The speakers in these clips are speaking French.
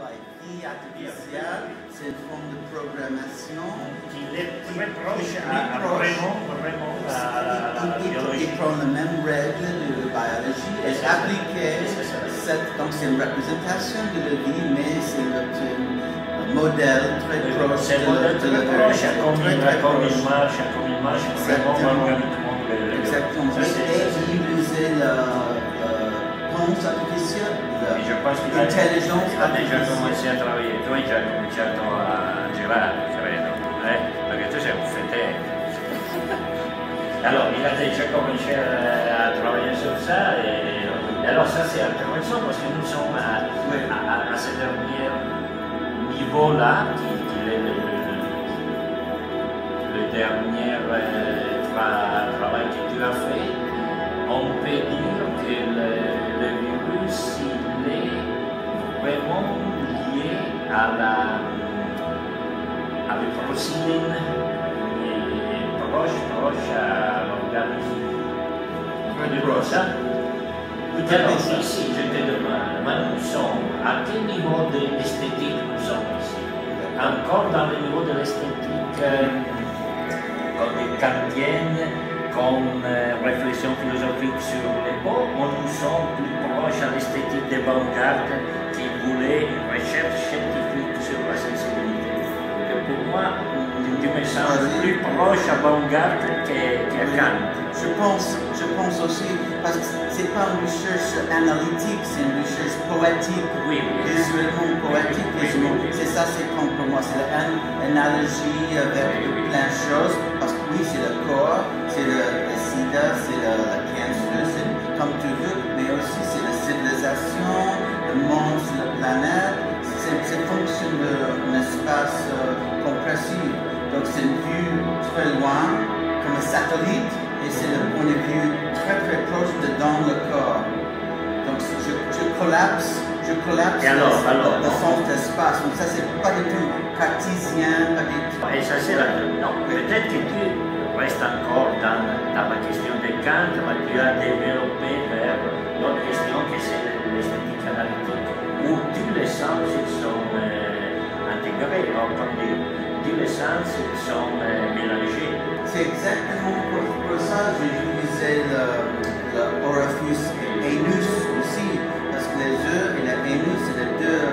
travail. Vie artificielle, c'est une forme de programmation qui est très proche à vraiment la biologie. Il prend les mêmes règles de biologie et appliquer donc c'est une représentation de la vie, mais c'est un modèle très proche de la vie. Comme il marche vraiment organiquement. Exactement. Et utiliser la pense artificielle, l'intelligence artificielle. Ha già cominciato a lavorare, tu hai già cominciato a girare, credo, perché tu sei un fedele. Alors, il a déjà commencé à travailler sur ça, et alors ça c'est intéressant parce que nous sommes à ce dernier niveau-là, qui est le dernier travail que tu as fait. On peut dire que le virus il est vraiment lié à la protéine et proche à l'organisme. Alors ici, je te demande, nous sommes à quel niveau d'esthétique nous sommes ici? Encore dans le niveau de l'esthétique kantienne, comme réflexion philosophique sur les mots, ou nous sommes plus proches à l'esthétique des avant-garde qui voulait une recherche scientifique sur la sensibilité. Et pour moi, tu me sens plus proche à avant-garde qu'à Kant. Je pense aussi, parce que ce n'est pas une recherche analytique, c'est une recherche poétique, visuellement poétique. C'est ça, c'est comme pour moi, c'est l'analogie avec plein de choses, parce que oui, c'est le corps, c'est le sida, c'est le cancer, c'est comme tu veux, mais aussi c'est la civilisation, le monde sur la planète, c'est fonction d'un espace compressif. Donc c'est une vue très loin, comme un satellite, et c'est le point de vue très très proche dans le corps. Donc je collapse le sens d'espace. Donc ça c'est pas du tout cartésien, pas du tout. Et ça c'est la... Non, peut-être que tu restes encore dans la question de Kant, mais tu as développé vers l'autre question que c'est l'esthétique analytique, où tous les sens sont intégrés, comme dire, tous les sens sont mélangés. C'est exactement pour ça que j'ai utilisé l'orifice anus aussi, parce que les yeux et l'anus, c'est les deux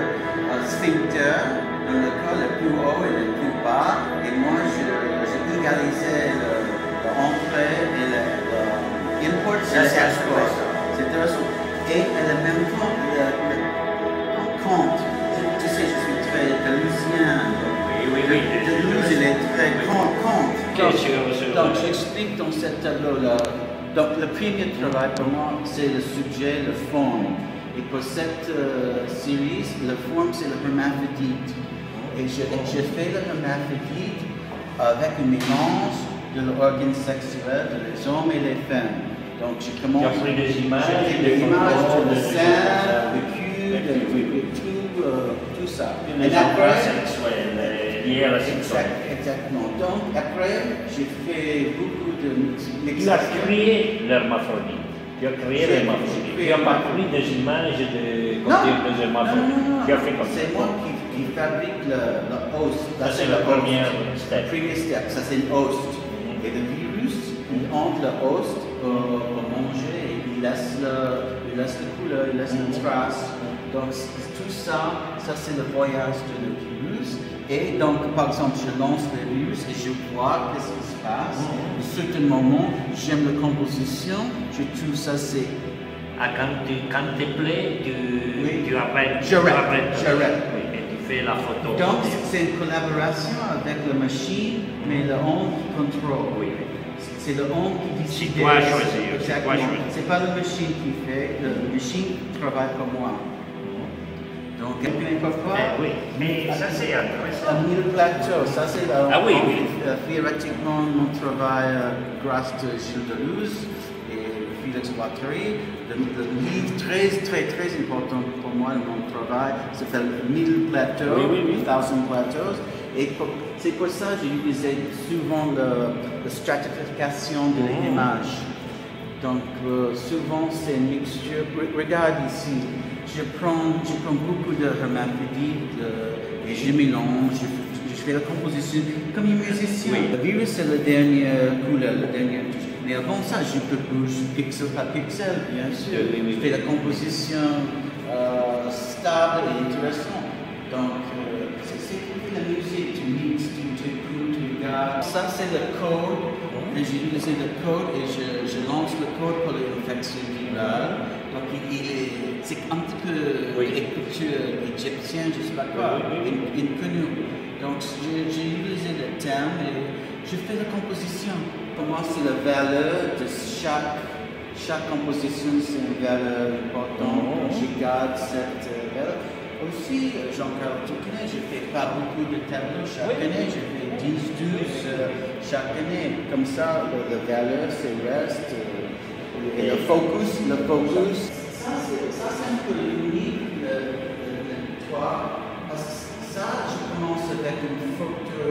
sphincters dans le corps, le plus haut et le plus bas, et moi j'ai égalisé l'entrée et l'import. C'est intéressant. C'est intéressant. Et en même temps, en compte, tu sais, je suis très delusien. Oui. Deleuze, il est très grand compte. Donc, j'explique dans ce tableau-là. Donc, le premier travail pour moi, c'est le sujet, la forme. Et pour cette série, la forme, c'est le hermaphrodite. Et j'ai fait le hermaphrodite avec un mélange de l'organe sexuel des hommes et des femmes. Donc, j'ai commencé. Tu as pris des images, de sein, de cul, tout ça. Et après, sexuel, lié à la sexualité. Exactement. Donc, après, j'ai fait beaucoup de... Tu as créé l'hermaphrodite. Tu as créé l'hermaphrodite. Tu n'as pas pris des images de des hermaphrodites. Tu as fait comme ça. C'est moi qui fabrique le host. Ça, c'est la première step. Premier step, ça c'est le host. Et le virus, il entre le host pour manger et il laisse la couleur, il laisse la trace. Donc tout ça c'est le voyage de le virus. Et donc, par exemple, je lance le virus et je vois qu'est-ce qui se passe. À un certain moment, j'aime la composition, je trouve ça c'est... Quand tu plais, tu arrêtes. J'arrête. Oui, et tu fais la photo. Donc, c'est une collaboration avec la machine, mais le homme qui contrôle. Oui. C'est le homme qui décide. Tu dois choisir. C'est pas la machine qui fait, la machine travaille pour moi. Donc, parfois, oui, mais ça c'est intéressant. Un mille plateaux, ça c'est théoriquement mon travail grâce à Gilles Deleuze et Félix Guattari. Le livre très important pour moi, mon travail, s'appelle 1000 plateaux, 1000 plateaux. Et c'est pour ça que j'ai utilisé souvent la stratification de l'image. Donc souvent c'est une mixture. Regarde ici, je prends beaucoup de hermaphrodites et je mélange, je fais la composition comme un musicien. Oui. Le virus c'est la dernière couleur, la dernière touche. Mais avant ça, je peux bouger pixel par pixel, bien sûr. Oui. Je fais la composition stable et intéressante. Donc, c'est la musique, tu mixes, tu écoutes, tu regardes. Ça, c'est le code. Et j'ai utilisé le code et je lance le code pour l'infection virale. Donc, c'est un petit peu écriture égyptienne, je ne sais pas quoi, inconnu. Donc, j'ai utilisé le thème et je fais la composition. Pour moi, c'est la valeur de chaque composition, c'est une valeur importante. Je garde cette valeur. Aussi, Jean-Carl, tu connais, je ne fais pas beaucoup de tableaux chaque année, je fais 10, 12 chaque année. Comme ça, la valeur, c'est reste. Et le focus. Ça, c'est un peu unique, le toit. Parce que ça, je commence avec une photo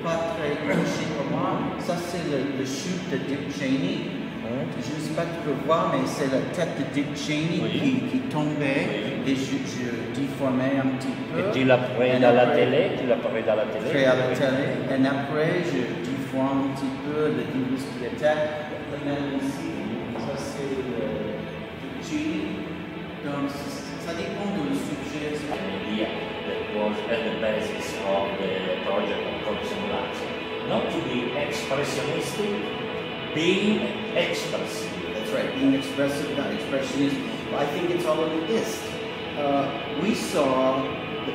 pas très couchée pour moi. Ça, c'est le shoot de Dick Cheney. Je ne sais pas si tu peux voir, mais c'est la tête de Dick Cheney qui tombait et je déformais un petit peu. Et tu l'as pris à la télé? Et après, je déforme un petit peu le virus qui attaque. Même ici, ça c'est Dick Cheney. Donc, ça dépend du sujet. An idea that was at the basis of the project of code simulation. Not to be expressionistic, being expressive. That's right, being expressive, not expressionist. Well, I think it's all of this. We saw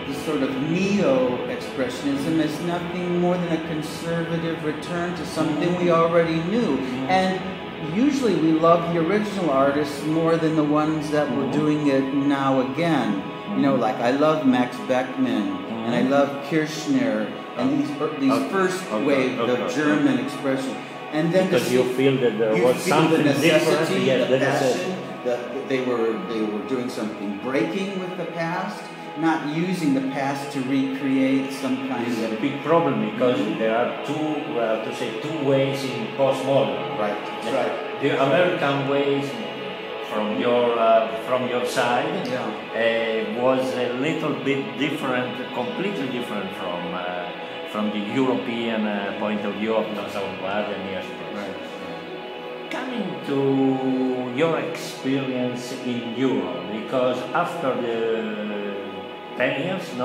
the sort of neo-expressionism as nothing more than a conservative return to something we already knew. And usually we love the original artists more than the ones that were doing it now again. You know, like I love Max Beckmann, and I love Kirchner, and these first wave of German expression. And then because you feel that there was something different, the passion, they were doing something breaking with the past, not using the past to recreate some kind of... This is of... a big problem because there are two ways in postmodern. Right, that's right. The American ways from your side was a little bit different, completely different from the European point of view of avant-garde and near-expression. Right. Coming to your experience in Europe, because after the 10 years, in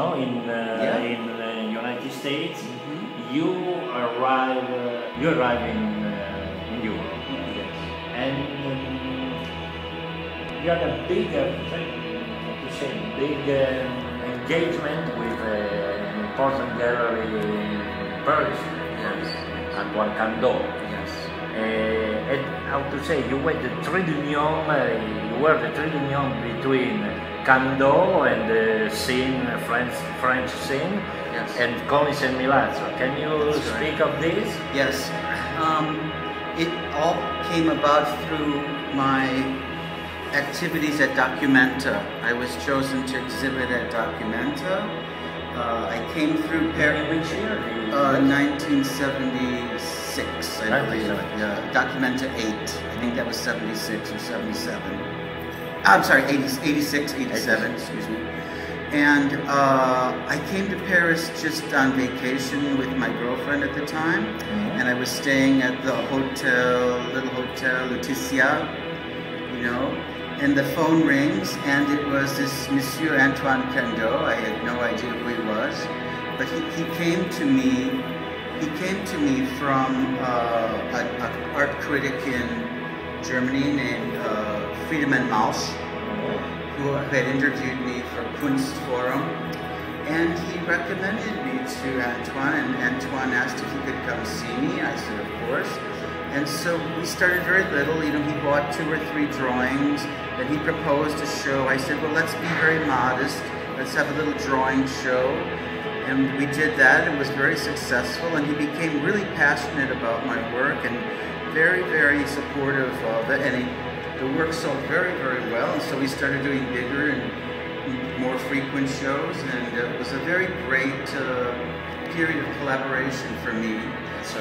United States, you arrive in Europe, and you had a big engagement with an important gallery in Paris, Antoine Candot. And how to say, you were the trade union between Candot and the scene, French scene, and Conis and Milazzo. Can you speak of this? Yes. It all came about through my activities at Documenta. I was chosen to exhibit at Documenta. I came through Paris. Which year? 1976, I believe. Documenta 8. I think that was 76 or 77. I'm sorry, 86, 87, excuse me. And I came to Paris just on vacation with my girlfriend at the time. And I was staying at the little hotel, Laetitia, and the phone rings, and it was this Monsieur Antoine Candot. I had no idea who he was, but he came to me. He came to me from an art critic in Germany named Friedemann Mausch, who had interviewed me for Kunstforum, and he recommended me to Antoine, and Antoine asked if he could come see me. I said, of course. And so we started very little, he bought 2 or 3 drawings, then he proposed a show. I said, well, let's be very modest, let's have a little drawing show. And we did that, it was very successful, and he became really passionate about my work and very, very supportive of it, and the work sold very, very well, and so we started doing bigger and more frequent shows, and it was a very great period of collaboration for me.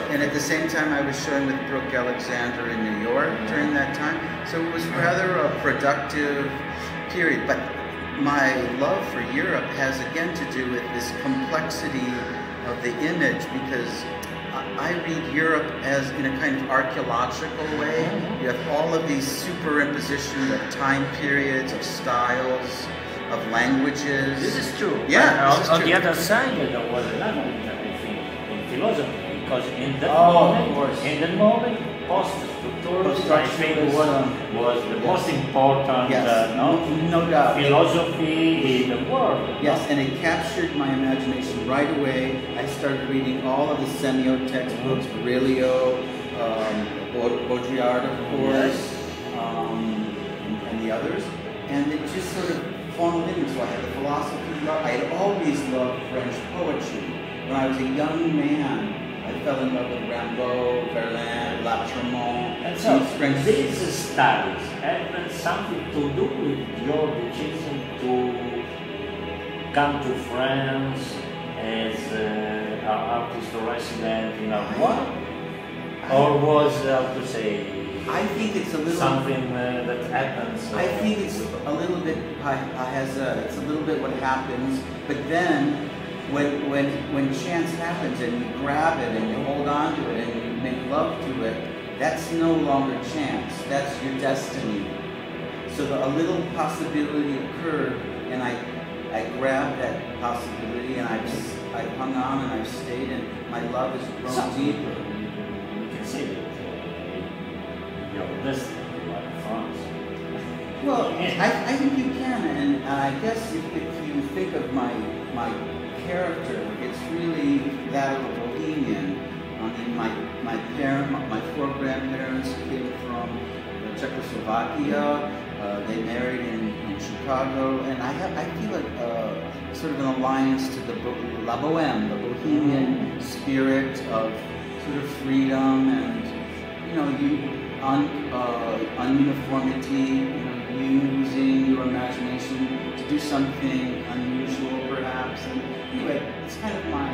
And at the same time, I was showing with Brooke Alexander in New York during that time. So it was rather a productive period. But my love for Europe has again to do with this complexity of the image, because I read Europe as in a kind of archaeological way. You have all of these superimpositions of time periods, of styles, of languages. This is true. Yeah. On the other side, there was another thing in philosophy, because in the moment, post-structuralism, I think was the most important no doubt. philosophy in the world. Yes, and it captured my imagination right away. I started reading all of the semio textbooks, Brilio, Baudrillard, of course, and the others, and it just sort of formed in. So I had the philosophy love. I had always loved French poetry. When I was a young man, I fell in love with Rimbaud, Verlaine, Latremont. And so these studies have something to do with your decision to come to France as an artist resident in Artois? Or was, how to say, I think it's a little something that happens? I think it's a little bit, it's a little bit what happens, but then when chance happens and you grab it and you hold on to it and you make love to it, that's no longer chance, that's your destiny. So a little possibility occurred, and I grabbed that possibility, and I've hung on and I've stayed, and my love has grown deeper. You can say that you're destiny, like France. Well, I think you can, and I guess if you think of my character, it's really that of a Bohemian. I mean, my four grandparents came from Czechoslovakia. They married in Chicago, and I feel like sort of an alliance to the La Bohème, the Bohemian spirit of sort of freedom and ununiformity. Using your imagination to do something unusual, perhaps. And anyway, it's kind of my